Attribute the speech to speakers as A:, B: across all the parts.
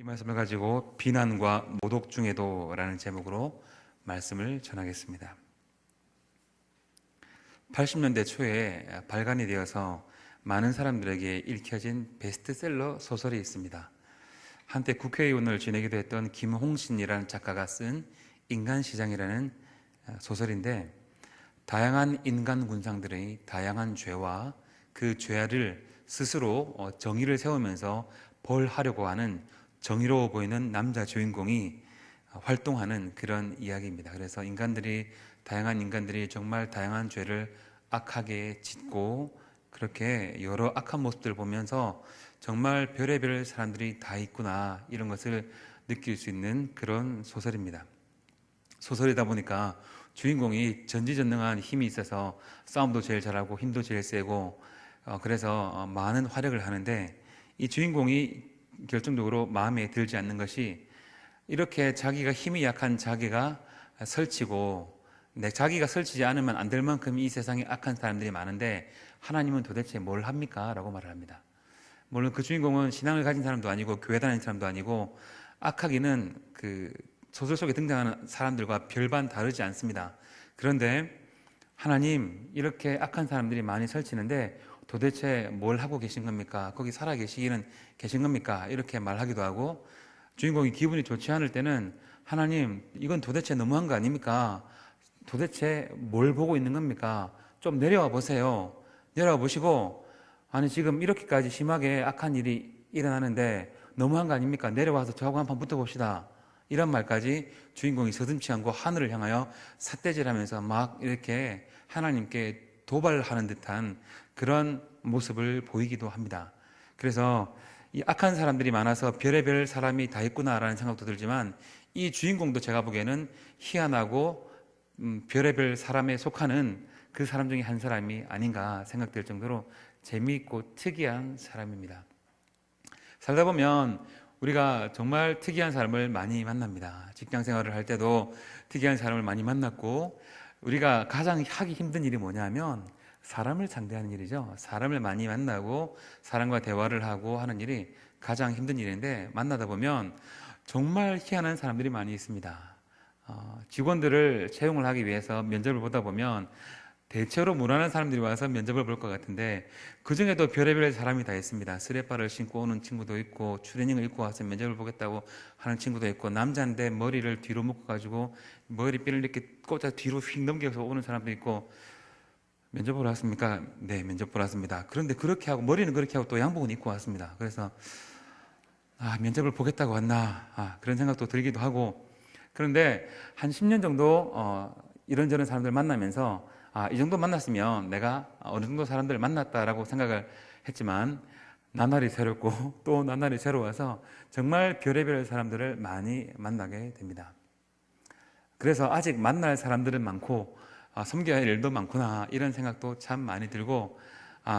A: 이 말씀을 가지고 비난과 모독 중에도라는 제목으로 말씀을 전하겠습니다. 80년대 초에 발간이 되어서 많은 사람들에게 읽혀진 베스트셀러 소설이 있습니다. 한때 국회의원을 지내기도 했던 김홍신이라는 작가가 쓴 인간시장이라는 소설인데, 다양한 인간 군상들의 다양한 죄와 그 죄를 스스로 정의를 세우면서 벌하려고 하는 정의로워 보이는 남자 주인공이 활동하는 그런 이야기입니다. 그래서 다양한 인간들이 정말 다양한 죄를 악하게 짓고, 그렇게 여러 악한 모습들을 보면서 정말 별의별 사람들이 다 있구나, 이런 것을 느낄 수 있는 그런 소설입니다. 소설이다 보니까 주인공이 전지전능한 힘이 있어서 싸움도 제일 잘하고 힘도 제일 세고, 그래서 많은 활약을 하는데, 이 주인공이 결정적으로 마음에 들지 않는 것이, 이렇게 자기가 힘이 약한 자기가 설치고 자기가 설치지 않으면 안 될 만큼 이 세상에 악한 사람들이 많은데 하나님은 도대체 뭘 합니까? 라고 말을 합니다. 물론 그 주인공은 신앙을 가진 사람도 아니고 교회 다니는 사람도 아니고, 악하기는 그 소설 속에 등장하는 사람들과 별반 다르지 않습니다. 그런데 하나님, 이렇게 악한 사람들이 많이 설치는데 도대체 뭘 하고 계신 겁니까? 거기 살아 계시기는 계신 겁니까? 이렇게 말하기도 하고, 주인공이 기분이 좋지 않을 때는 하나님, 이건 도대체 너무한 거 아닙니까? 도대체 뭘 보고 있는 겁니까? 좀 내려와 보세요. 내려와 보시고, 아니 지금 이렇게까지 심하게 악한 일이 일어나는데 너무한 거 아닙니까? 내려와서 저하고 한판 붙어봅시다. 이런 말까지 주인공이 서슴지 않고 하늘을 향하여 삿대질하면서 막 이렇게 하나님께 도발하는 듯한 그런 모습을 보이기도 합니다. 그래서 이 악한 사람들이 많아서 별의별 사람이 다 있구나라는 생각도 들지만, 이 주인공도 제가 보기에는 희한하고 별의별 사람에 속하는 그 사람 중에 한 사람이 아닌가 생각될 정도로 재미있고 특이한 사람입니다. 살다 보면 우리가 정말 특이한 사람을 많이 만납니다. 직장 생활을 할 때도 특이한 사람을 많이 만났고, 우리가 가장 하기 힘든 일이 뭐냐면 사람을 상대하는 일이죠. 사람을 많이 만나고 사람과 대화를 하고 하는 일이 가장 힘든 일인데, 만나다 보면 정말 희한한 사람들이 많이 있습니다. 직원들을 채용을 하기 위해서 면접을 보다 보면 대체로 무난한 사람들이 와서 면접을 볼 것 같은데, 그 중에도 별의별 사람이 다 있습니다. 스레빠를 신고 오는 친구도 있고, 추리닝을 입고 와서 면접을 보겠다고 하는 친구도 있고, 남자인데 머리를 뒤로 묶어가지고 머리핀을 이렇게 꽂아 뒤로 휙 넘겨서 오는 사람도 있고, 면접 보러 왔습니까? 네, 면접 보러 왔습니다. 그런데 그렇게 하고, 머리는 그렇게 하고 또 양복은 입고 왔습니다. 그래서 면접을 보겠다고 왔나, 그런 생각도 들기도 하고. 그런데 한 10년 정도 이런저런 사람들 만나면서, 이 정도 만났으면 내가 어느 정도 사람들을 만났다라고 생각을 했지만, 나날이 새롭고 또 나날이 새로워서 정말 별의별 사람들을 많이 만나게 됩니다. 그래서 아직 만날 사람들은 많고 섬겨야 할 일도 많구나, 이런 생각도 참 많이 들고,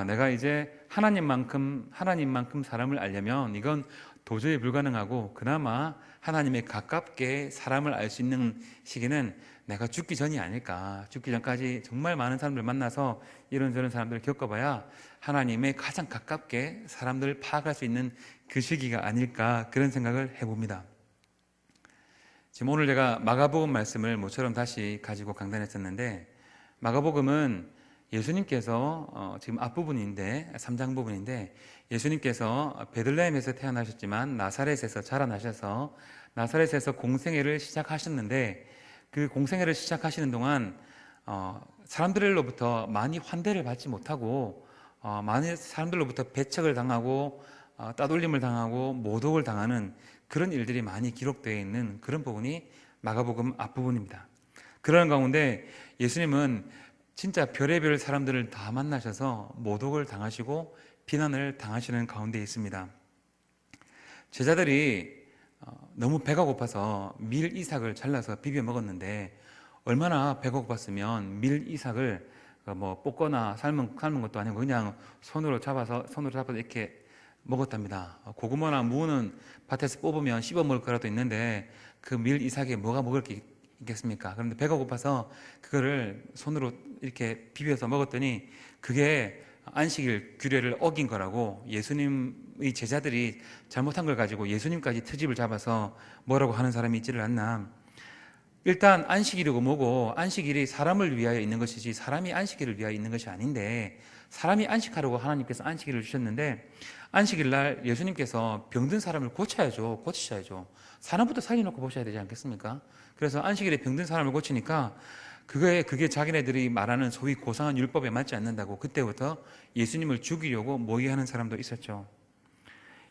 A: 내가 이제 하나님만큼 사람을 알려면 이건 도저히 불가능하고, 그나마 하나님에 가깝게 사람을 알 수 있는 시기는 내가 죽기 전이 아닐까. 죽기 전까지 정말 많은 사람들 만나서 이런저런 사람들을 겪어봐야 하나님에 가장 가깝게 사람들을 파악할 수 있는 그 시기가 아닐까, 그런 생각을 해봅니다. 지금 오늘 제가 마가복음 말씀을 모처럼 다시 가지고 강단했었는데, 마가복음은 예수님께서 지금 앞부분인데, 3장 부분인데, 예수님께서 베들레헴에서 태어나셨지만 나사렛에서 자라나셔서 나사렛에서 공생애를 시작하셨는데, 그 공생애를 시작하시는 동안 사람들로부터 많이 환대를 받지 못하고, 많은 사람들로부터 배척을 당하고 따돌림을 당하고 모독을 당하는 그런 일들이 많이 기록되어 있는 그런 부분이 마가복음 앞부분입니다. 그런 가운데 예수님은 진짜 별의별 사람들을 다 만나셔서 모독을 당하시고 비난을 당하시는 가운데 있습니다. 제자들이 너무 배가 고파서 밀 이삭을 잘라서 비벼 먹었는데, 얼마나 배가 고팠으면 밀 이삭을 볶거나 삶은 것도 아니고 그냥 손으로 잡아서 이렇게 먹었답니다. 고구마나 무는 밭에서 뽑으면 씹어 먹을 거라도 있는데 그 밀 이삭에 뭐가 먹을 게 있겠습니까? 그런데 배가 고파서 그거를 손으로 이렇게 비벼서 먹었더니 그게 안식일 규례를 어긴 거라고 예수님 예수님의 제자들이 잘못한 걸 가지고 예수님까지 트집을 잡아서 뭐라고 하는 사람이 있지를 않나. 일단 안식일이고 뭐고, 안식일이 사람을 위하여 있는 것이지 사람이 안식일을 위하여 있는 것이 아닌데, 사람이 안식하려고 하나님께서 안식일을 주셨는데, 안식일 날 예수님께서 병든 사람을 고치셔야죠. 사람부터 살려놓고 보셔야 되지 않겠습니까? 그래서 안식일에 병든 사람을 고치니까 그게 자기네들이 말하는 소위 고상한 율법에 맞지 않는다고 그때부터 예수님을 죽이려고 모의하는 사람도 있었죠.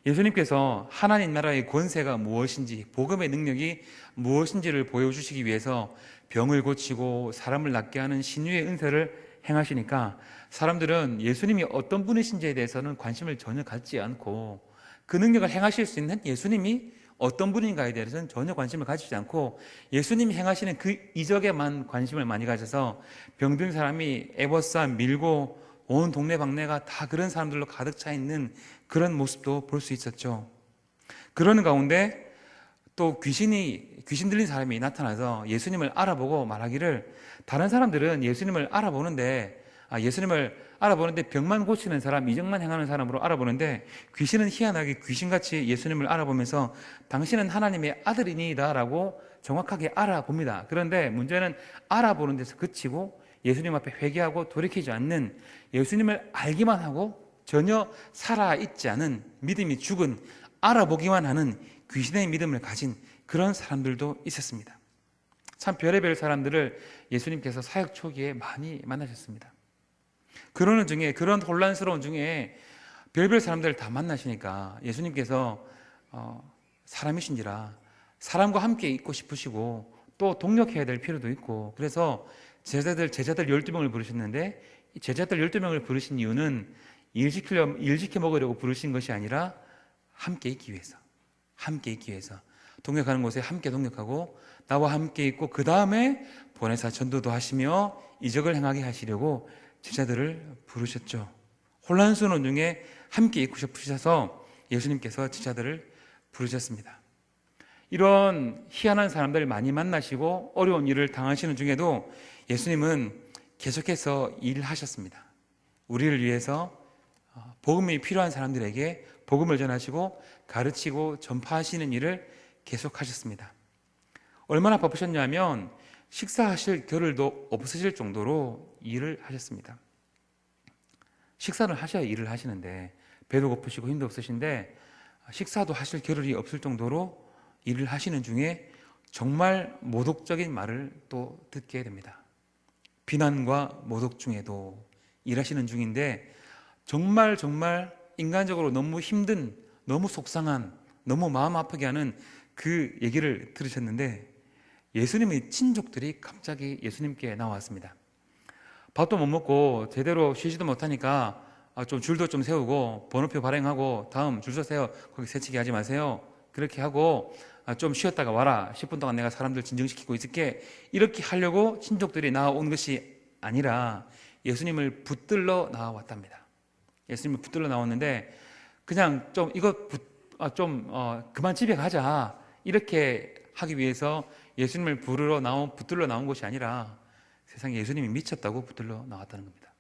A: 예수님께서 하나님 나라의 권세가 무엇인지, 복음의 능력이 무엇인지를 보여주시기 위해서 병을 고치고 사람을 낫게 하는 신유의 은사를 행하시니까 사람들은 예수님이 어떤 분이신지에 대해서는 관심을 전혀 갖지 않고, 그 능력을 행하실 수 있는 예수님이 어떤 분인가에 대해서는 전혀 관심을 가지지 않고 예수님이 행하시는 그 이적에만 관심을 많이 가져서 병든 사람이 애워싸 밀고 온 동네방네가 다 그런 사람들로 가득 차 있는 그런 모습도 볼 수 있었죠. 그러는 가운데 또 귀신 들린 사람이 나타나서 예수님을 알아보고 말하기를, 다른 사람들은 예수님을 알아보는데 병만 고치는 사람, 이적만 행하는 사람으로 알아보는데, 귀신은 희한하게 귀신같이 예수님을 알아보면서 당신은 하나님의 아들이니이다 라고 정확하게 알아봅니다. 그런데 문제는 알아보는 데서 그치고 예수님 앞에 회개하고 돌이키지 않는, 예수님을 알기만 하고 전혀 살아있지 않은, 믿음이 죽은, 알아보기만 하는 귀신의 믿음을 가진 그런 사람들도 있었습니다. 참 별의별 사람들을 예수님께서 사역 초기에 많이 만나셨습니다. 그런 혼란스러운 중에 별별 사람들을 다 만나시니까 예수님께서 사람이신지라 사람과 함께 있고 싶으시고 또 동력해야 될 필요도 있고, 그래서 제자들 12명을 부르셨는데, 이 제자들 12명을 부르신 이유는 일 지켜 먹으려고 부르신 것이 아니라 함께 있기 위해서 동역하는 곳에 함께 동역하고 나와 함께 있고 그 다음에 보내사 전도도 하시며 이적을 행하게 하시려고 제자들을 부르셨죠. 혼란스러운 중에 함께 있고 싶으셔서 예수님께서 제자들을 부르셨습니다. 이런 희한한 사람들을 많이 만나시고 어려운 일을 당하시는 중에도 예수님은 계속해서 일을 하셨습니다. 우리를 위해서 복음이 필요한 사람들에게 복음을 전하시고 가르치고 전파하시는 일을 계속하셨습니다. 얼마나 바쁘셨냐면 식사하실 겨를도 없으실 정도로 일을 하셨습니다. 식사를 하셔야 일을 하시는데, 배도 고프시고 힘도 없으신데 식사도 하실 겨를이 없을 정도로 일을 하시는 중에 정말 모독적인 말을 또 듣게 됩니다. 비난과 모독 중에도 일하시는 중인데 정말 인간적으로 너무 힘든, 너무 속상한, 너무 마음 아프게 하는 그 얘기를 들으셨는데, 예수님의 친족들이 갑자기 예수님께 나왔습니다. 밥도 못 먹고 제대로 쉬지도 못하니까 좀 줄도 좀 세우고 번호표 발행하고 다음 줄 서세요. 거기 새치기 하지 마세요. 그렇게 하고 좀 쉬었다가 와라. 10분 동안 내가 사람들 진정시키고 있을게. 이렇게 하려고 친족들이 나온 것이 아니라 예수님을 붙들러 나왔답니다. 예수님을 붙들러 나왔는데 그냥 좀 그만 집에 가자 이렇게 하기 위해서 예수님을 붙들러 나온 것이 아니라 세상에 예수님이 미쳤다고 붙들러 나왔다는 겁니다.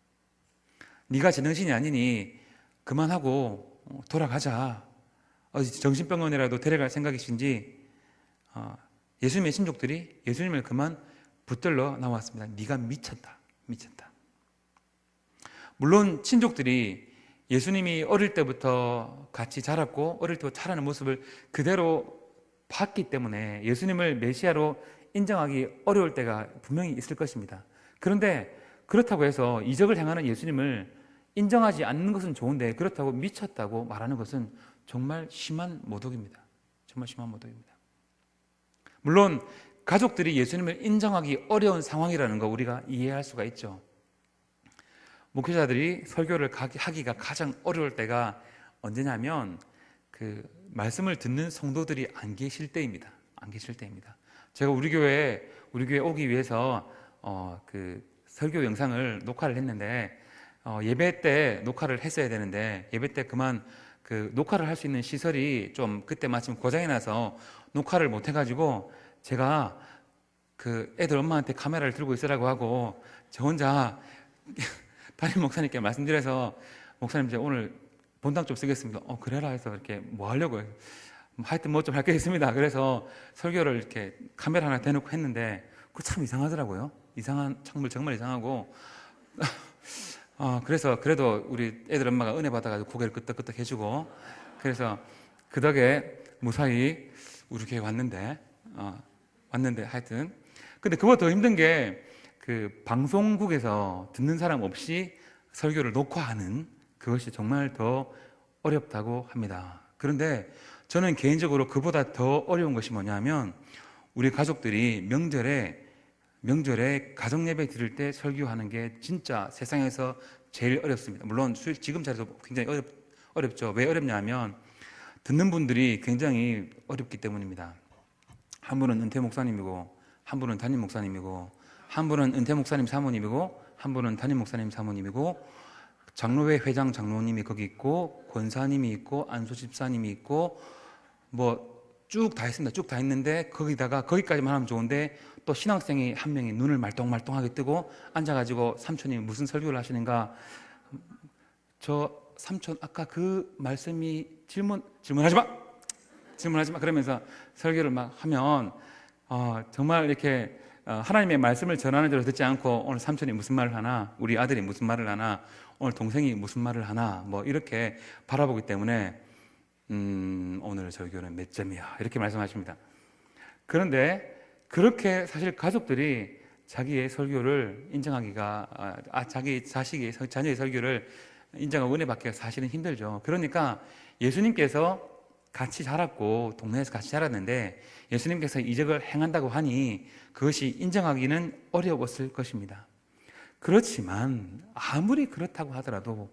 A: 네가 제정신이 아니니 그만하고 돌아가자. 정신병원이라도 데려갈 생각이신지 예수님의 친족들이 예수님을 그만 붙들러 나왔습니다. 네가 미쳤다. 물론 친족들이 예수님이 어릴 때부터 같이 자랐고 어릴 때부터 자라는 모습을 그대로 봤기 때문에 예수님을 메시아로 인정하기 어려울 때가 분명히 있을 것입니다. 그런데 그렇다고 해서 이적을 행하는 예수님을 인정하지 않는 것은 좋은데 그렇다고 미쳤다고 말하는 것은 정말 심한 모독입니다. 물론 가족들이 예수님을 인정하기 어려운 상황이라는 거 우리가 이해할 수가 있죠. 목회자들이 설교를 하기가 가장 어려울 때가 언제냐면 그 말씀을 듣는 성도들이 안 계실 때입니다. 제가 우리 교회에 오기 위해서 그 설교 영상을 녹화를 했는데 예배 때 녹화를 했어야 되는데 예배 때 그만 그 녹화를 할 수 있는 시설이 좀 그때 마침 고장이 나서 녹화를 못 해가지고 제가 그 애들 엄마한테 카메라를 들고 있으라고 하고 저 혼자 담임 목사님께 말씀드려서 목사님 이제 오늘 본당 좀 쓰겠습니다. 그래라 해서 이렇게 뭐 하려고요? 하여튼 뭐 좀 할 게 있습니다. 그래서 설교를 이렇게 카메라 하나 대놓고 했는데 그거 참 이상하더라고요. 이상한 창물 정말 이상하고 그래서 그래도 우리 애들 엄마가 은혜 받아가지고 고개를 끄덕끄덕 해주고 그래서 그 덕에 무사히 우리 교회 왔는데 하여튼 근데 그보다 더 힘든 게 그 방송국에서 듣는 사람 없이 설교를 녹화하는 그것이 정말 더 어렵다고 합니다. 그런데 저는 개인적으로 그보다 더 어려운 것이 뭐냐면 우리 가족들이 명절에 가정 예배 드릴 때 설교하는 게 진짜 세상에서 제일 어렵습니다. 물론 지금 자리도 굉장히 어렵죠. 왜 어렵냐면 듣는 분들이 굉장히 어렵기 때문입니다. 한 분은 은퇴 목사님이고 한 분은 담임 목사님이고 한 분은 은퇴 목사님 사모님이고 한 분은 담임 목사님 사모님이고 장로회 회장 장로님이 거기 있고 권사님이 있고 안수 집사님이 있고 뭐 쭉 다 있습니다. 쭉 다 있는데 거기까지만 하면 좋은데 또 신학생이 한 명이 눈을 말똥말똥하게 뜨고 앉아가지고 삼촌이 무슨 설교를 하시는가 저 삼촌 아까 그 말씀이 질문하지 마 그러면서 설교를 막 하면 정말 이렇게 하나님의 말씀을 전하는 대로 듣지 않고 오늘 삼촌이 무슨 말을 하나 우리 아들이 무슨 말을 하나 오늘 동생이 무슨 말을 하나 뭐 이렇게 바라보기 때문에 오늘 설교는 몇 점이야 이렇게 말씀하십니다. 그런데 그렇게 사실 가족들이 자기의 설교를 인정하기가 자기 자녀의 설교를 인정하고 은혜 받기가 사실은 힘들죠. 그러니까 예수님께서 같이 자랐고 동네에서 같이 자랐는데 예수님께서 이적을 행한다고 하니 그것이 인정하기는 어려웠을 것입니다. 그렇지만 아무리 그렇다고 하더라도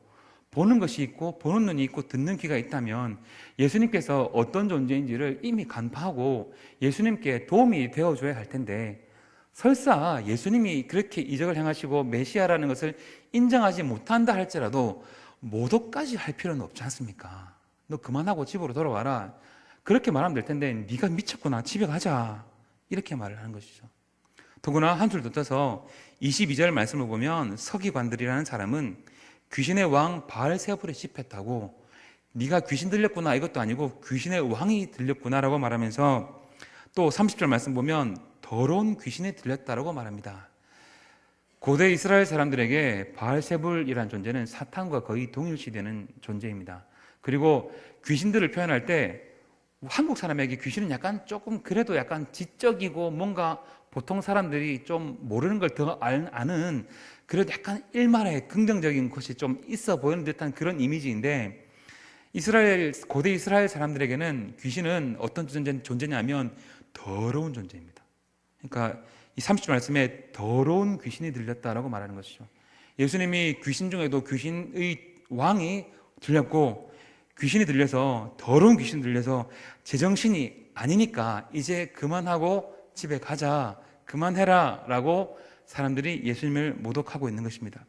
A: 보는 것이 있고 보는 눈이 있고 듣는 귀가 있다면 예수님께서 어떤 존재인지를 이미 간파하고 예수님께 도움이 되어줘야 할 텐데 설사 예수님이 그렇게 이적을 행하시고 메시아라는 것을 인정하지 못한다 할지라도 모독까지 할 필요는 없지 않습니까? 너 그만하고 집으로 돌아와라. 그렇게 말하면 될 텐데 네가 미쳤구나. 집에 가자. 이렇게 말을 하는 것이죠. 더구나 한 줄 더 떠서 22절 말씀을 보면 서기관들이라는 사람은 귀신의 왕 바알세불에 집했다고 네가 귀신 들렸구나 이것도 아니고 귀신의 왕이 들렸구나라고 말하면서 또 30절 말씀 보면 더러운 귀신이 들렸다라고 말합니다. 고대 이스라엘 사람들에게 바알세불이라는 존재는 사탄과 거의 동일시되는 존재입니다. 그리고 귀신들을 표현할 때 한국 사람에게 귀신은 약간 조금 그래도 약간 지적이고 뭔가 보통 사람들이 좀 모르는 걸 더 아는 그래도 약간 일말의 긍정적인 것이 좀 있어 보이는 듯한 그런 이미지인데 고대 이스라엘 사람들에게는 귀신은 어떤 존재냐면 더러운 존재입니다. 그러니까 이 30절 말씀에 더러운 귀신이 들렸다라고 말하는 것이죠. 예수님이 귀신 중에도 귀신의 왕이 들렸고 귀신이 들려서 더러운 귀신이 들려서 제정신이 아니니까 이제 그만하고 집에 가자 그만해라 라고 사람들이 예수님을 모독하고 있는 것입니다.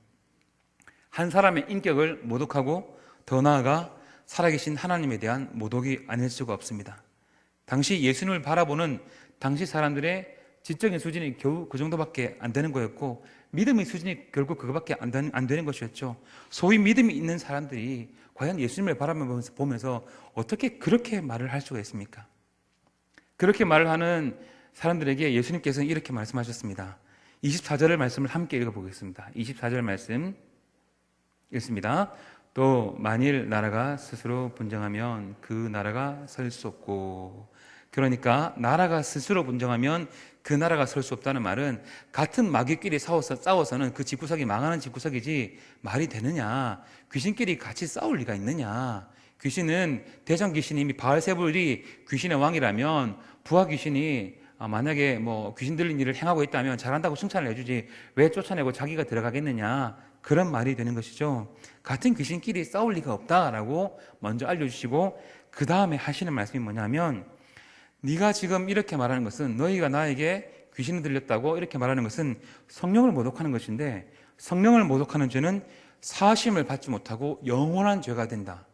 A: 한 사람의 인격을 모독하고 더 나아가 살아계신 하나님에 대한 모독이 아닐 수가 없습니다. 당시 예수님을 바라보는 당시 사람들의 지적인 수준이 겨우 그 정도밖에 안 되는 거였고 믿음의 수준이 결국 그거밖에 안 되는 것이었죠. 소위 믿음이 있는 사람들이 과연 예수님을 바라보면서 어떻게 그렇게 말을 할 수가 있습니까? 그렇게 말을 하는 사람들에게 예수님께서는 이렇게 말씀하셨습니다. 24절의 말씀을 함께 읽어보겠습니다. 24절 말씀 읽습니다. 또 만일 나라가 스스로 분쟁하면 그 나라가 설 수 없고, 그러니까 나라가 스스로 분쟁하면 그 나라가 설 수 없다는 말은 같은 마귀끼리 싸워서는 그 집구석이 망하는 집구석이지 말이 되느냐, 귀신끼리 같이 싸울 리가 있느냐. 귀신은 대장 귀신이 이미 바알세불이 귀신의 왕이라면 부하 귀신이 만약에 뭐 귀신 들린 일을 행하고 있다면 잘한다고 칭찬을 해주지 왜 쫓아내고 자기가 들어가겠느냐, 그런 말이 되는 것이죠. 같은 귀신끼리 싸울 리가 없다라고 먼저 알려주시고 그 다음에 하시는 말씀이 뭐냐면, 네가 지금 이렇게 말하는 것은, 너희가 나에게 귀신이 들렸다고 이렇게 말하는 것은 성령을 모독하는 것인데, 성령을 모독하는 죄는 사심을 받지 못하고 영원한 죄가 된다.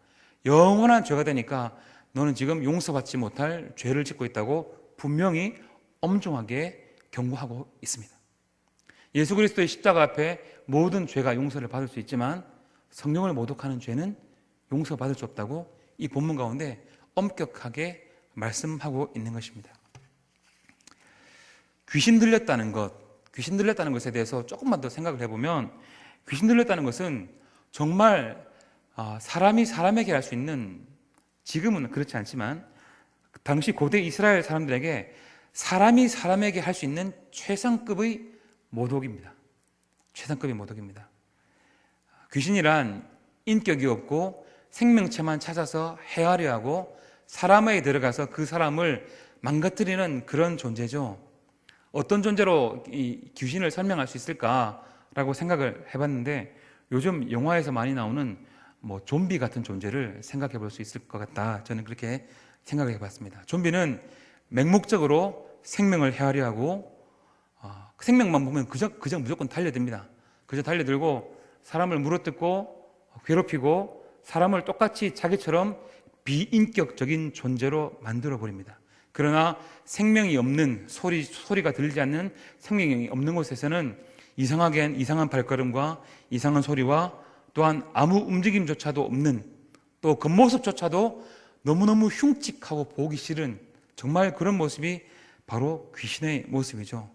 A: 영원한 죄가 되니까 너는 지금 용서받지 못할 죄를 짓고 있다고 분명히 엄중하게 경고하고 있습니다. 예수 그리스도의 십자가 앞에 모든 죄가 용서를 받을 수 있지만 성령을 모독하는 죄는 용서받을 수 없다고 이 본문 가운데 엄격하게 말씀하고 있는 것입니다. 귀신 들렸다는 것에 대해서 조금만 더 생각을 해보면, 귀신 들렸다는 것은 정말 사람이 사람에게 할 수 있는, 지금은 그렇지 않지만 당시 고대 이스라엘 사람들에게 사람이 사람에게 할 수 있는 최상급의 모독입니다. 최상급의 모독입니다. 귀신이란 인격이 없고 생명체만 찾아서 헤아려 하고 사람에게 들어가서 그 사람을 망가뜨리는 그런 존재죠. 어떤 존재로 이 귀신을 설명할 수 있을까라고 생각을 해봤는데, 요즘 영화에서 많이 나오는 좀비 같은 존재를 생각해 볼 수 있을 것 같다, 저는 그렇게 생각을 해봤습니다. 좀비는 맹목적으로 생명을 헤아려 하고 생명만 보면 그저 무조건 달려듭니다. 그저 달려들고 사람을 물어뜯고 괴롭히고 사람을 똑같이 자기처럼 비인격적인 존재로 만들어 버립니다. 그러나 생명이 없는, 소리가 들리지 않는 생명이 없는 곳에서는 이상한 발걸음과 이상한 소리와 또한 아무 움직임조차도 없는, 또 겉모습조차도 너무너무 흉측하고 보기 싫은 정말 그런 모습이 바로 귀신의 모습이죠.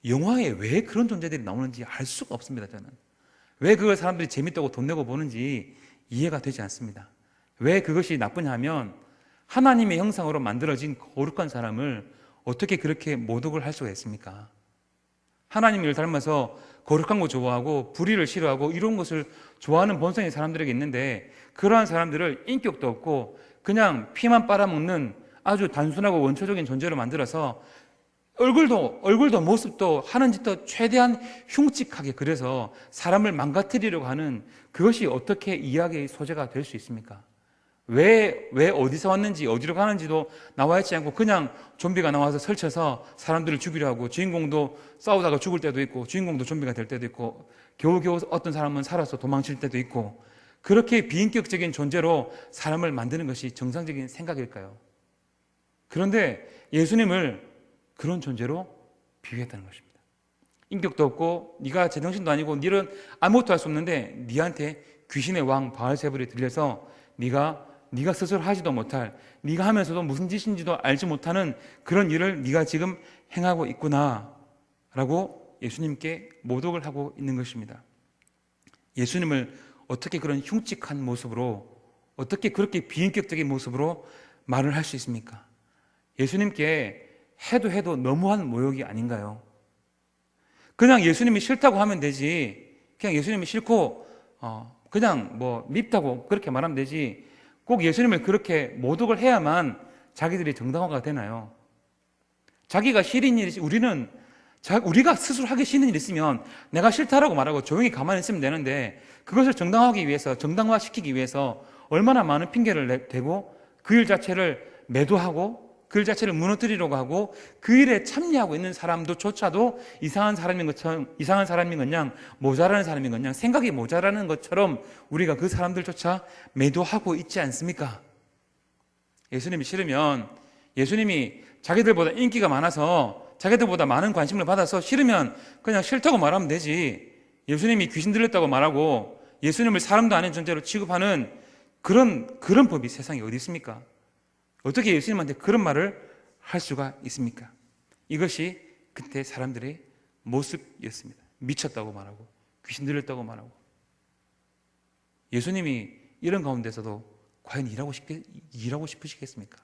A: 영화에 왜 그런 존재들이 나오는지 알 수가 없습니다. 저는 왜 그걸 사람들이 재밌다고 돈 내고 보는지 이해가 되지 않습니다. 왜 그것이 나쁘냐 하면, 하나님의 형상으로 만들어진 거룩한 사람을 어떻게 그렇게 모독을 할 수가 있습니까? 하나님을 닮아서 거룩한 거 좋아하고 불의를 싫어하고 이런 것을 좋아하는 본성이 사람들에게 있는데, 그러한 사람들을 인격도 없고 그냥 피만 빨아먹는 아주 단순하고 원초적인 존재로 만들어서 얼굴도 모습도 하는 짓도 최대한 흉측하게 그려서 사람을 망가뜨리려고 하는, 그것이 어떻게 이야기의 소재가 될 수 있습니까? 왜 어디서 왔는지 어디로 가는지도 나와 있지 않고 그냥 좀비가 나와서 설쳐서 사람들을 죽이려 하고, 주인공도 싸우다가 죽을 때도 있고 주인공도 좀비가 될 때도 있고 겨우겨우 어떤 사람은 살아서 도망칠 때도 있고, 그렇게 비인격적인 존재로 사람을 만드는 것이 정상적인 생각일까요? 그런데 예수님을 그런 존재로 비유했다는 것입니다. 인격도 없고 네가 제정신도 아니고 너는 아무것도 할 수 없는데 네한테 귀신의 왕 바알세불이 들려서 네가 스스로 하지도 못할, 네가 하면서도 무슨 짓인지도 알지 못하는 그런 일을 네가 지금 행하고 있구나 라고 예수님께 모독을 하고 있는 것입니다. 예수님을 어떻게 그런 흉측한 모습으로, 어떻게 그렇게 비인격적인 모습으로 말을 할 수 있습니까? 예수님께 해도 너무한 모욕이 아닌가요? 그냥 예수님이 싫다고 하면 되지, 그냥 예수님이 싫고 그냥 밉다고 그렇게 말하면 되지, 꼭 예수님을 그렇게 모독을 해야만 자기들이 정당화가 되나요? 자기가 싫은 일이, 우리가 스스로 하기 싫은 일이 있으면 내가 싫다라고 말하고 조용히 가만히 있으면 되는데, 그것을 정당화시키기 위해서 얼마나 많은 핑계를 대고 그 일 자체를 매도하고 그 일 자체를 무너뜨리려고 하고 그 일에 참여하고 있는 사람조차도 이상한 사람인 것 양, 모자라는 사람인 것 양, 생각이 모자라는 것처럼 우리가 그 사람들조차 매도하고 있지 않습니까? 예수님이 싫으면, 예수님이 자기들보다 인기가 많아서 자기들보다 많은 관심을 받아서 싫으면 그냥 싫다고 말하면 되지, 예수님이 귀신 들렸다고 말하고 예수님을 사람도 아닌 존재로 취급하는 그런 법이 세상에 어디 있습니까? 어떻게 예수님한테 그런 말을 할 수가 있습니까? 이것이 그때 사람들의 모습이었습니다. 미쳤다고 말하고 귀신 들렸다고 말하고. 예수님이 이런 가운데서도 과연 일하고 싶으시겠습니까?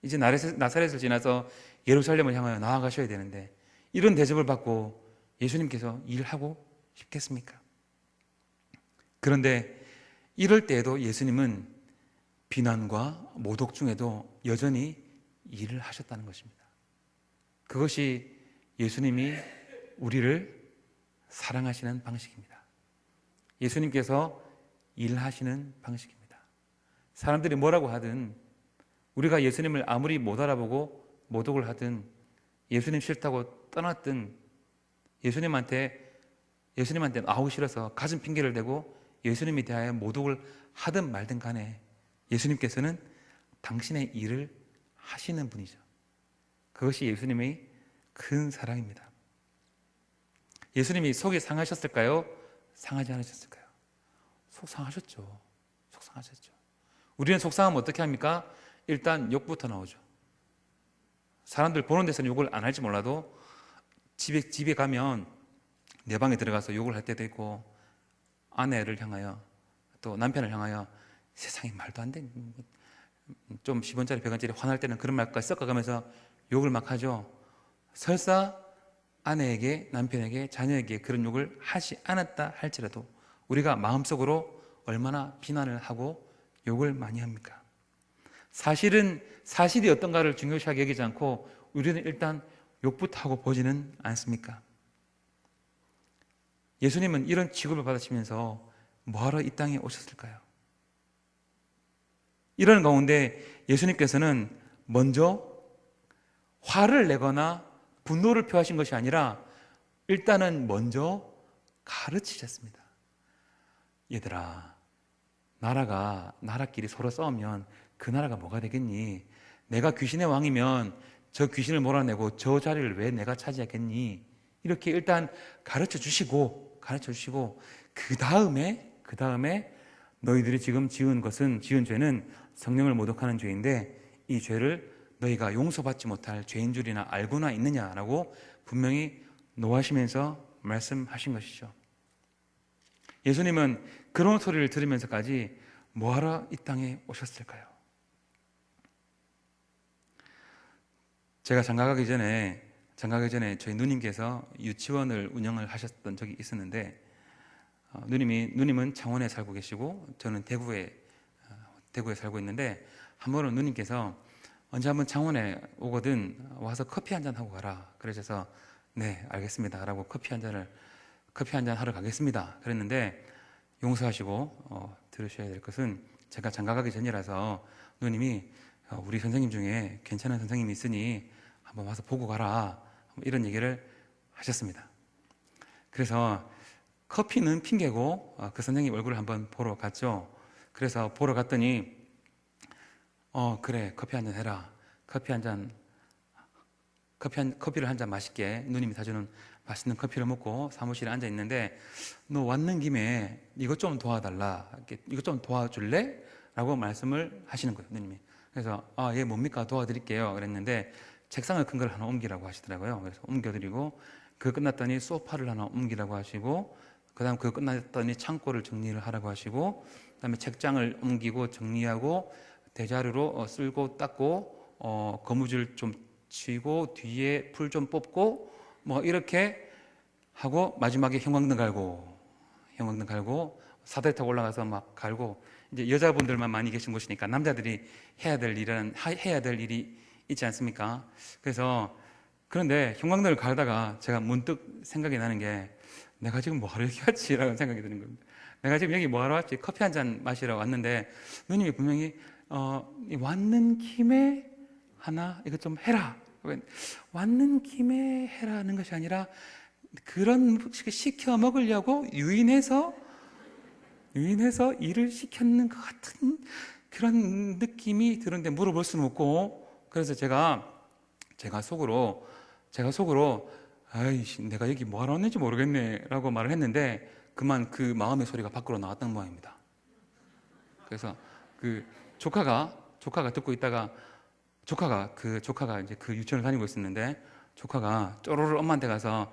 A: 이제 나사렛을 지나서 예루살렘을 향하여 나아가셔야 되는데 이런 대접을 받고 예수님께서 일하고 싶겠습니까? 그런데 이럴 때에도 예수님은 비난과 모독 중에도 여전히 일을 하셨다는 것입니다. 그것이 예수님이 우리를 사랑하시는 방식입니다. 예수님께서 일하시는 방식입니다. 사람들이 뭐라고 하든, 우리가 예수님을 아무리 못 알아보고 모독을 하든, 예수님 싫다고 떠났든, 예수님한테 나오기 싫어서 가진 핑계를 대고 예수님에 대하여 모독을 하든 말든 간에 예수님께서는 당신의 일을 하시는 분이죠. 그것이 예수님의 큰 사랑입니다. 예수님이 속이 상하셨을까요? 상하지 않으셨을까요? 속 상하셨죠. 속상하셨죠. 우리는 속상하면 어떻게 합니까? 일단 욕부터 나오죠. 사람들 보는 데서는 욕을 안 할지 몰라도 집에 가면 내 방에 들어가서 욕을 할 때도 있고, 아내를 향하여 또 남편을 향하여 세상에 말도 안 돼, 좀 10원짜리 100원짜리 화날 때는 그런 말까지 섞어가면서 욕을 막 하죠. 설사 아내에게, 남편에게, 자녀에게 그런 욕을 하지 않았다 할지라도 우리가 마음속으로 얼마나 비난을 하고 욕을 많이 합니까? 사실은 사실이 어떤가를 중요시하게 여기지 않고 우리는 일단 욕부터 하고 보지는 않습니까? 예수님은 이런 취급을 받으시면서 뭐하러 이 땅에 오셨을까요? 이런 가운데 예수님께서는 먼저 화를 내거나 분노를 표하신 것이 아니라 일단은 먼저 가르치셨습니다. 얘들아, 나라끼리 서로 싸우면 그 나라가 뭐가 되겠니? 내가 귀신의 왕이면 저 귀신을 몰아내고 저 자리를 왜 내가 차지하겠니? 이렇게 일단 가르쳐 주시고 그 다음에 너희들이 지금 지은 죄는 성령을 모독하는 죄인데 이 죄를 너희가 용서받지 못할 죄인 줄이나 알고나 있느냐라고 분명히 노하시면서 말씀하신 것이죠. 예수님은 그런 소리를 들으면서까지 뭐하러 이 땅에 오셨을까요? 제가 장가가기 전에 저희 누님께서 유치원을 운영을 하셨던 적이 있었는데, 누님은 창원에 살고 계시고 저는 대구에 살고 있는데, 한 번은 누님께서 언제 한번 창원에 오거든 와서 커피 한잔 하고 가라. 그러셔서 네, 알겠습니다 라고 커피 한 잔 하러 가겠습니다 그랬는데, 용서하시고 들으셔야 될 것은 제가 장가가기 전이라서 누님이 우리 선생님 중에 괜찮은 선생님이 있으니 한번 와서 보고 가라, 이런 얘기를 하셨습니다. 그래서 커피는 핑계고 그 선생님 얼굴을 한번 보러 갔죠. 그래서 보러 갔더니 그래, 커피 한잔 해라. 커피를 한 잔 맛있게, 누님이 사주는 맛있는 커피를 먹고 사무실에 앉아 있는데, 너 왔는 김에 이것 좀 도와달라, 이것 좀 도와줄래? 라고 말씀을 하시는 거예요, 누님이. 그래서 예, 뭡니까? 도와드릴게요 그랬는데, 책상을 큰 걸 하나 옮기라고 하시더라고요. 그래서 옮겨드리고, 그거 끝났더니 소파를 하나 옮기라고 하시고, 그 다음 그거 끝났더니 창고를 정리를 하라고 하시고, 그 다음에 책장을 옮기고 정리하고 대자루로 쓸고 닦고 거무줄 좀 치고 뒤에 풀 좀 뽑고 뭐 이렇게 하고, 마지막에 형광등 갈고 사다리 타고 올라가서 막 갈고. 이제 여자분들만 많이 계신 곳이니까 남자들이 해야 될 일이 있지 않습니까? 그런데 형광등을 갈다가 제가 문득 생각이 나는 게, 내가 지금 뭐하러 여기 왔지? 라는 생각이 드는 겁니다. 내가 지금 여기 뭐하러 왔지? 커피 한 잔 마시러 왔는데 누님이 분명히 왔는 김에 하나 이것 좀 해라, 왔는 김에 해라는 것이 아니라 그런 시켜 먹으려고 유인해서 일을 시켰는 것 같은 그런 느낌이 드는데 물어볼 수는 없고, 그래서 제가 속으로 아이씨, 내가 여기 뭐하러 왔는지 모르겠네 라고 말을 했는데, 그만 그 마음의 소리가 밖으로 나왔던 모양입니다. 그래서 그 조카가 듣고 있다가, 조카가 이제 그 유치원을 다니고 있었는데, 조카가 쪼로로 엄마한테 가서,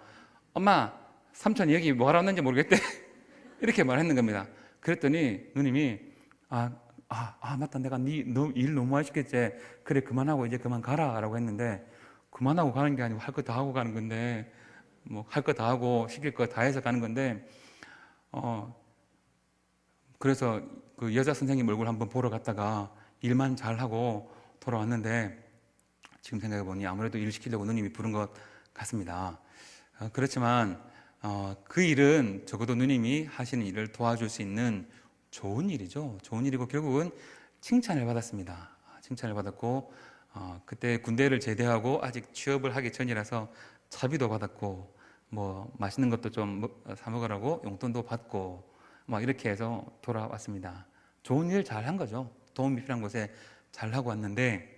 A: 엄마, 삼촌이 여기 뭐하러 왔는지 모르겠대 이렇게 말했는 겁니다. 그랬더니 누님이 맞다, 내가 너 일 너무 많이 시켰지, 그래 그만하고 이제 그만 가라 라고 했는데, 그만하고 가는 게 아니고 할 거 다 하고 가는 건데, 뭐 할 거 다 하고 시킬 거 다 해서 가는 건데, 그래서 그 여자 선생님 얼굴 한번 보러 갔다가 일만 잘하고 돌아왔는데, 지금 생각해 보니 아무래도 일 시키려고 누님이 부른 것 같습니다. 그렇지만 그 일은 적어도 누님이 하시는 일을 도와줄 수 있는 좋은 일이죠. 좋은 일이고 결국은 칭찬을 받았습니다. 칭찬을 받았고, 그때 군대를 제대하고 아직 취업을 하기 전이라서 차비도 받았고, 뭐 맛있는 것도 좀 사 먹으라고 용돈도 받고, 막 이렇게 해서 돌아왔습니다. 좋은 일 잘 한 거죠. 도움이 필요한 곳에 잘 하고 왔는데,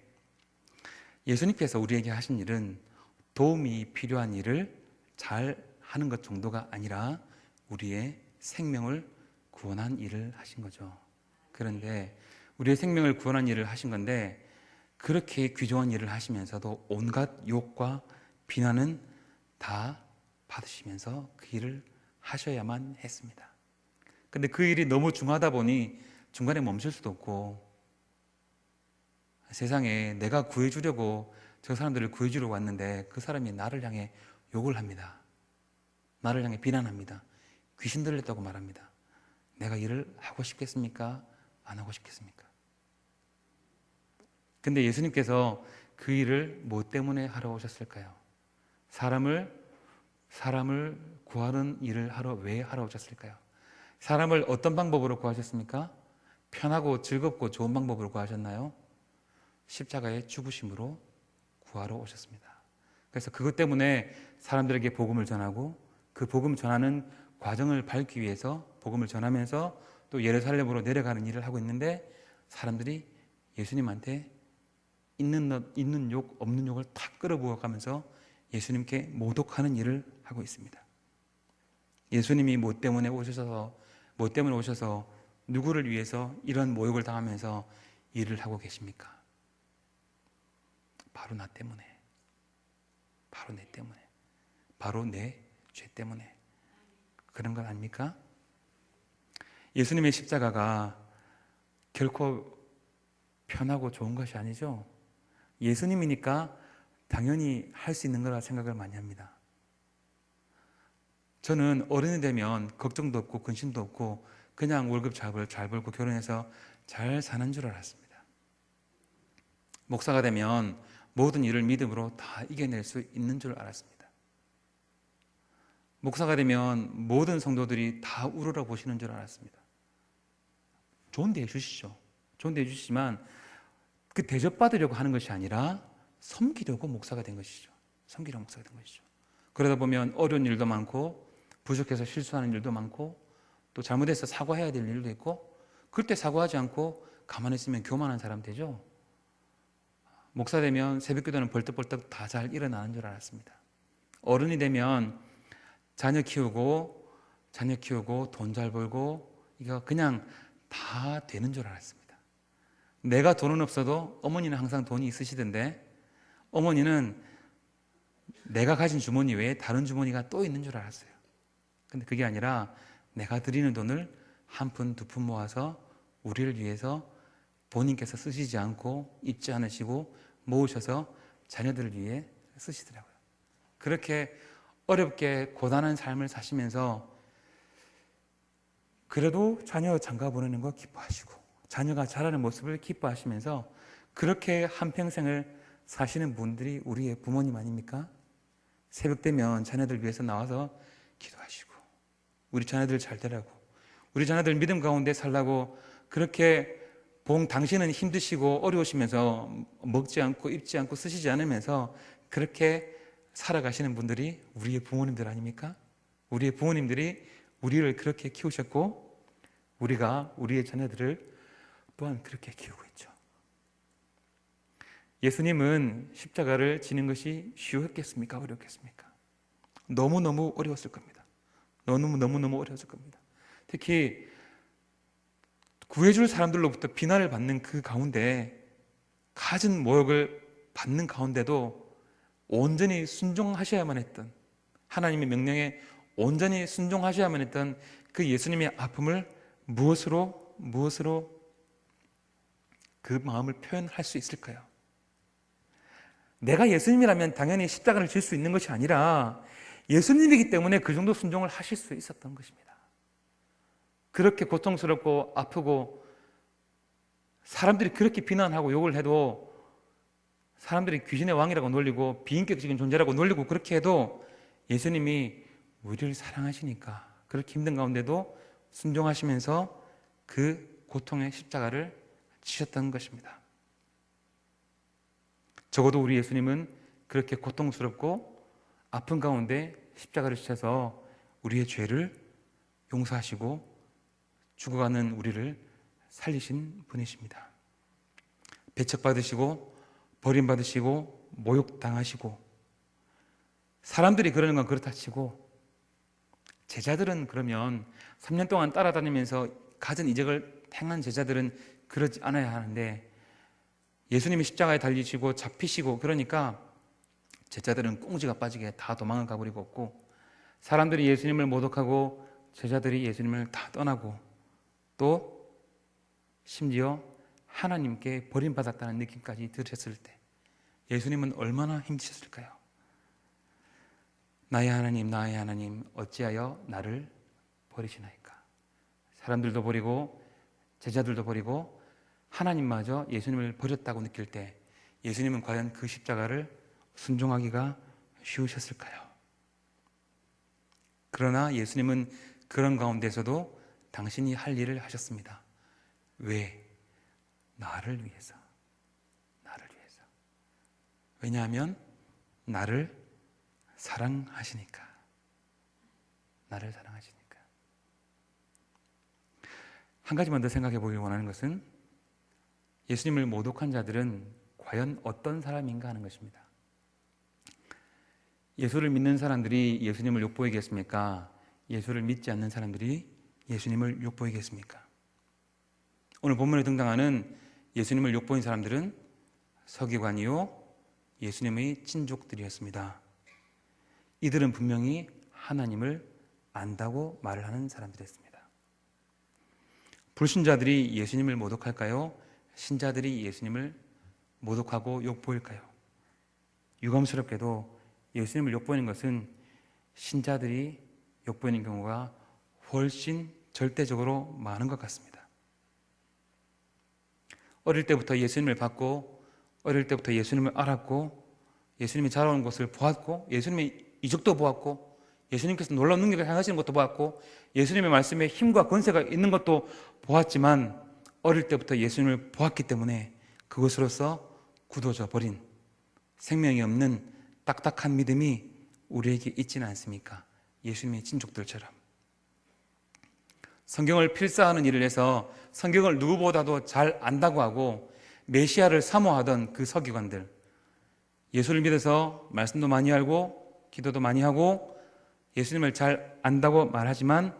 A: 예수님께서 우리에게 하신 일은 도움이 필요한 일을 잘 하는 것 정도가 아니라 우리의 생명을 구원한 일을 하신 거죠. 그런데 우리의 생명을 구원한 일을 하신 건데 그렇게 귀중한 일을 하시면서도 온갖 욕과 비난은 다 받으시면서 그 일을 하셔야만 했습니다. 근데 그 일이 너무 중하다 보니 중간에 멈출 수도 없고, 세상에 내가 구해주려고 저 사람들을 구해주려고 왔는데 그 사람이 나를 향해 욕을 합니다. 나를 향해 비난합니다. 귀신 들렸다고 말합니다. 내가 일을 하고 싶겠습니까? 안 하고 싶겠습니까? 근데 예수님께서 그 일을 뭐 때문에 하러 오셨을까요? 사람을 구하는 일을 왜 하러 오셨을까요? 사람을 어떤 방법으로 구하셨습니까? 편하고 즐겁고 좋은 방법으로 구하셨나요? 십자가의 죽으심으로 구하러 오셨습니다. 그래서 그것 때문에 사람들에게 복음을 전하고 그 복음 전하는 과정을 밟기 위해서 복음을 전하면서 또 예루살렘으로 내려가는 일을 하고 있는데, 사람들이 예수님한테 있는 욕 없는 욕을 다 끌어부어가면서 예수님께 모독하는 일을 하고 있습니다. 예수님이 뭐 때문에 오셔서 누구를 위해서 이런 모욕을 당하면서 일을 하고 계십니까? 바로 나 때문에, 바로 내 때문에, 바로 내 죄 때문에 그런 건 아닙니까? 예수님의 십자가가 결코 편하고 좋은 것이 아니죠. 예수님이니까 당연히 할 수 있는 거라 생각을 많이 합니다. 저는 어른이 되면 걱정도 없고 근심도 없고 그냥 월급 잘 벌고 결혼해서 잘 사는 줄 알았습니다. 목사가 되면 모든 일을 믿음으로 다 이겨낼 수 있는 줄 알았습니다. 목사가 되면 모든 성도들이 다 우러러 보시는 줄 알았습니다. 좋은 데 해주시죠. 좋은 데 해주시지만 그 대접받으려고 하는 것이 아니라 섬기려고 목사가 된 것이죠. 섬기려고 목사가 된 것이죠. 그러다 보면 어려운 일도 많고 부족해서 실수하는 일도 많고 또 잘못해서 사과해야 될 일도 있고, 그때 사과하지 않고 가만히 있으면 교만한 사람 되죠. 목사 되면 새벽기도는 벌떡벌떡 다 잘 일어나는 줄 알았습니다. 어른이 되면 자녀 키우고 돈 잘 벌고 이거 그냥 다 되는 줄 알았습니다. 내가 돈은 없어도 어머니는 항상 돈이 있으시던데, 어머니는 내가 가진 주머니 외에 다른 주머니가 또 있는 줄 알았어요. 근데 그게 아니라 내가 드리는 돈을 한 푼, 두 푼 모아서 우리를 위해서 본인께서 쓰시지 않고 잊지 않으시고 모으셔서 자녀들을 위해 쓰시더라고요. 그렇게 어렵게 고단한 삶을 사시면서 그래도 자녀 장가 보내는 거 기뻐하시고 자녀가 자라는 모습을 기뻐하시면서 그렇게 한평생을 사시는 분들이 우리의 부모님 아닙니까? 새벽 되면 자녀들 위해서 나와서 기도하시고 우리 자녀들 잘 되라고, 우리 자녀들 믿음 가운데 살라고 그렇게 당신은 힘드시고 어려우시면서 먹지 않고 입지 않고 쓰시지 않으면서 그렇게 살아가시는 분들이 우리의 부모님들 아닙니까? 우리의 부모님들이 우리를 그렇게 키우셨고 우리가 우리의 자녀들을 또한 그렇게 키우고 있죠. 예수님은 십자가를 지는 것이 쉬웠겠습니까? 어렵겠습니까? 너무너무 어려웠을 겁니다. 너무너무 어려웠을 겁니다. 특히 구해줄 사람들로부터 비난을 받는 그 가운데, 갖은 모욕을 받는 가운데도 온전히 순종하셔야만 했던, 하나님의 명령에 온전히 순종하셔야만 했던 그 예수님의 아픔을 무엇으로 그 마음을 표현할 수 있을까요? 내가 예수님이라면 당연히 십자가를 질 수 있는 것이 아니라 예수님이기 때문에 그 정도 순종을 하실 수 있었던 것입니다. 그렇게 고통스럽고 아프고 사람들이 그렇게 비난하고 욕을 해도, 사람들이 귀신의 왕이라고 놀리고 비인격적인 존재라고 놀리고 그렇게 해도 예수님이 우리를 사랑하시니까 그렇게 힘든 가운데도 순종하시면서 그 고통의 십자가를 지셨던 것입니다. 적어도 우리 예수님은 그렇게 고통스럽고 아픈 가운데 십자가를 지셔서 우리의 죄를 용서하시고 죽어가는 우리를 살리신 분이십니다. 배척받으시고 버림받으시고 모욕당하시고, 사람들이 그러는 건 그렇다 치고 제자들은 그러면 3년 동안 따라다니면서 가진 이적을 행한 제자들은 그러지 않아야 하는데 예수님이 십자가에 달리시고 잡히시고 그러니까 제자들은 꽁지가 빠지게 다 도망을 가버리고 없고, 사람들이 예수님을 모독하고 제자들이 예수님을 다 떠나고, 또 심지어 하나님께 버림받았다는 느낌까지 들으셨을 때 예수님은 얼마나 힘드셨을까요? 나의 하나님 어찌하여 나를 버리시나이까. 사람들도 버리고 제자들도 버리고 하나님마저 예수님을 버렸다고 느낄 때 예수님은 과연 그 십자가를 순종하기가 쉬우셨을까요? 그러나 예수님은 그런 가운데서도 당신이 할 일을 하셨습니다. 왜? 나를 위해서. 나를 위해서. 왜냐하면 나를 사랑하시니까. 나를 사랑하시니까. 한 가지만 더 생각해 보길 원하는 것은 예수님을 모독한 자들은 과연 어떤 사람인가 하는 것입니다. 예수를 믿는 사람들이 예수님을 욕보이겠습니까? 예수를 믿지 않는 사람들이 예수님을 욕보이겠습니까? 오늘 본문에 등장하는 예수님을 욕보인 사람들은 서기관이요 예수님의 친족들이었습니다. 이들은 분명히 하나님을 안다고 말을 하는 사람들이었습니다. 불신자들이 예수님을 모독할까요? 신자들이 예수님을 모독하고 욕보일까요? 유감스럽게도 예수님을 욕보이는 것은 신자들이 욕보이는 경우가 훨씬 절대적으로 많은 것 같습니다. 어릴 때부터 예수님을 봤고, 어릴 때부터 예수님을 알았고, 예수님이 자라온 것을 보았고, 예수님의 이적도 보았고, 예수님께서 놀라운 능력을 행하시는 것도 보았고, 예수님의 말씀에 힘과 권세가 있는 것도 보았지만, 어릴 때부터 예수님을 보았기 때문에 그것으로서 굳어져 버린 생명이 없는 딱딱한 믿음이 우리에게 있지는 않습니까? 예수님의 친족들처럼. 성경을 필사하는 일을 해서 성경을 누구보다도 잘 안다고 하고 메시아를 사모하던 그 서기관들, 예수를 믿어서 말씀도 많이 알고 기도도 많이 하고 예수님을 잘 안다고 말하지만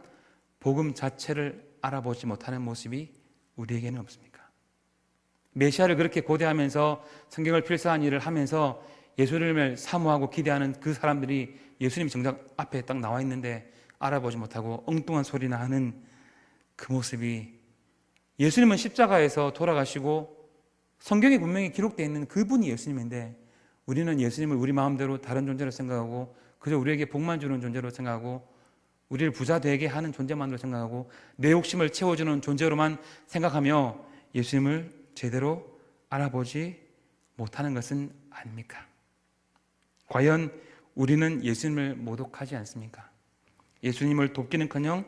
A: 복음 자체를 알아보지 못하는 모습이 우리에게는 없습니까? 메시아를 그렇게 고대하면서 성경을 필사한 일을 하면서 예수님을 사모하고 기대하는 그 사람들이 예수님이 정작 앞에 딱 나와 있는데 알아보지 못하고 엉뚱한 소리나 하는 그 모습이, 예수님은 십자가에서 돌아가시고 성경에 분명히 기록되어 있는 그분이 예수님인데 우리는 예수님을 우리 마음대로 다른 존재로 생각하고 그저 우리에게 복만 주는 존재로 생각하고 우리를 부자 되게 하는 존재만으로 생각하고 내 욕심을 채워주는 존재로만 생각하며 예수님을 제대로 알아보지 못하는 것은 아닙니까? 과연 우리는 예수님을 모독하지 않습니까? 예수님을 돕기는커녕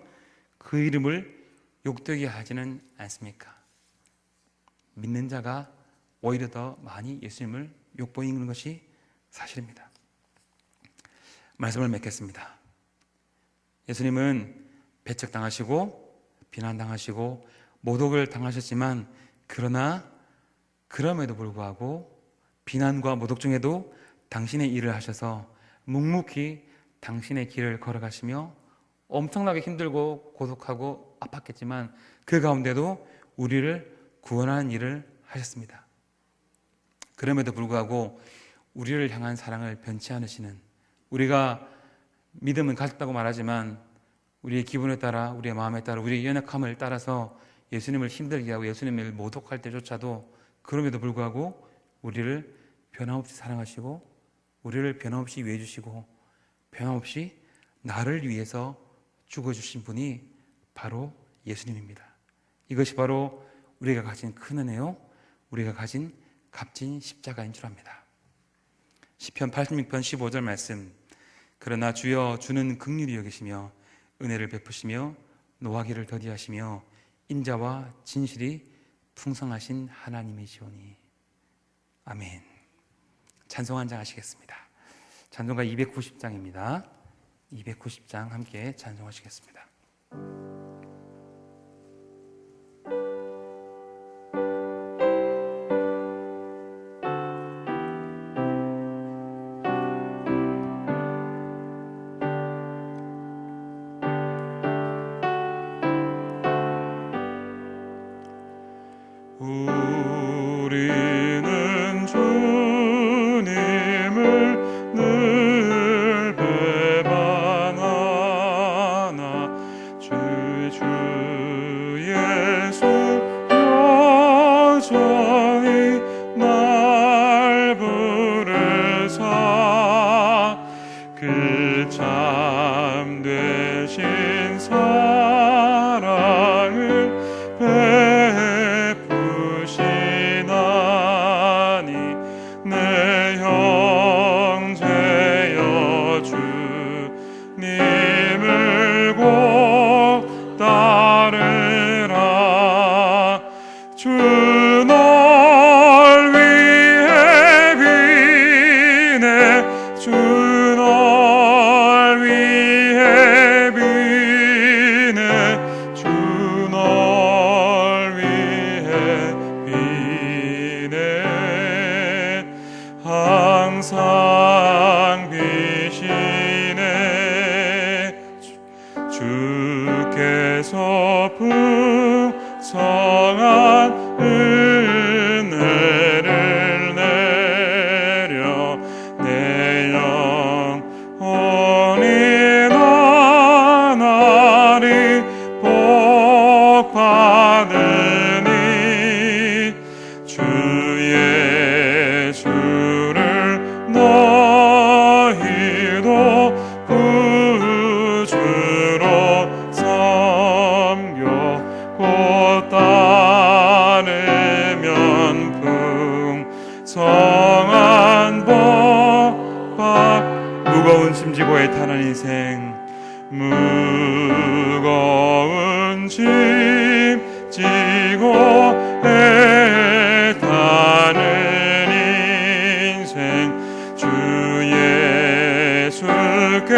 A: 그 이름을 욕되게 하지는 않습니까? 믿는 자가 오히려 더 많이 예수님을 욕보이는 것이 사실입니다. 말씀을 맺겠습니다. 예수님은 배척당하시고 비난당하시고 모독을 당하셨지만 그럼에도 불구하고 비난과 모독 중에도 당신의 일을 하셔서 묵묵히 당신의 길을 걸어가시며 엄청나게 힘들고 고독하고 아팠겠지만 그 가운데도 우리를 구원하는 일을 하셨습니다. 그럼에도 불구하고 우리를 향한 사랑을 변치 않으시는, 우리가 믿음은 가졌다고 말하지만 우리의 기분에 따라 우리의 마음에 따라 우리의 연약함을 따라서 예수님을 힘들게 하고 예수님을 모독할 때조차도 그럼에도 불구하고 우리를 변함없이 사랑하시고 우리를 변함없이 위해 주시고 변함없이 나를 위해서 죽어주신 분이 바로 예수님입니다. 이것이 바로 우리가 가진 큰 은혜요, 우리가 가진 값진 십자가인 줄 압니다. 시편 86편 15절 말씀, 그러나 주여 주는 긍휼히 여기시며 은혜를 베푸시며 노하기를 더디하시며 인자와 진실이 풍성하신 하나님이시오니. 아멘. 찬송 한 장 하시겠습니다. 찬송가 290장입니다. 290장 함께 찬송하시겠습니다.
B: 참되신 사랑을 베푸시나니 내 형제여 주님을 곧 따르라. 주 널 위해 비네 주 널 위해 비네 주 널 위해 비네 항상 비시네 주께서 풍성한 은혜를 내려 내 영혼이 나날이 복 받으니 주 예수를 너희도 구주로 섬겨 곧 따르면 풍성한 복받. 무거운 짐 지고 애타는 인생 무거운 짐 지고 애타는 인생 주 예수께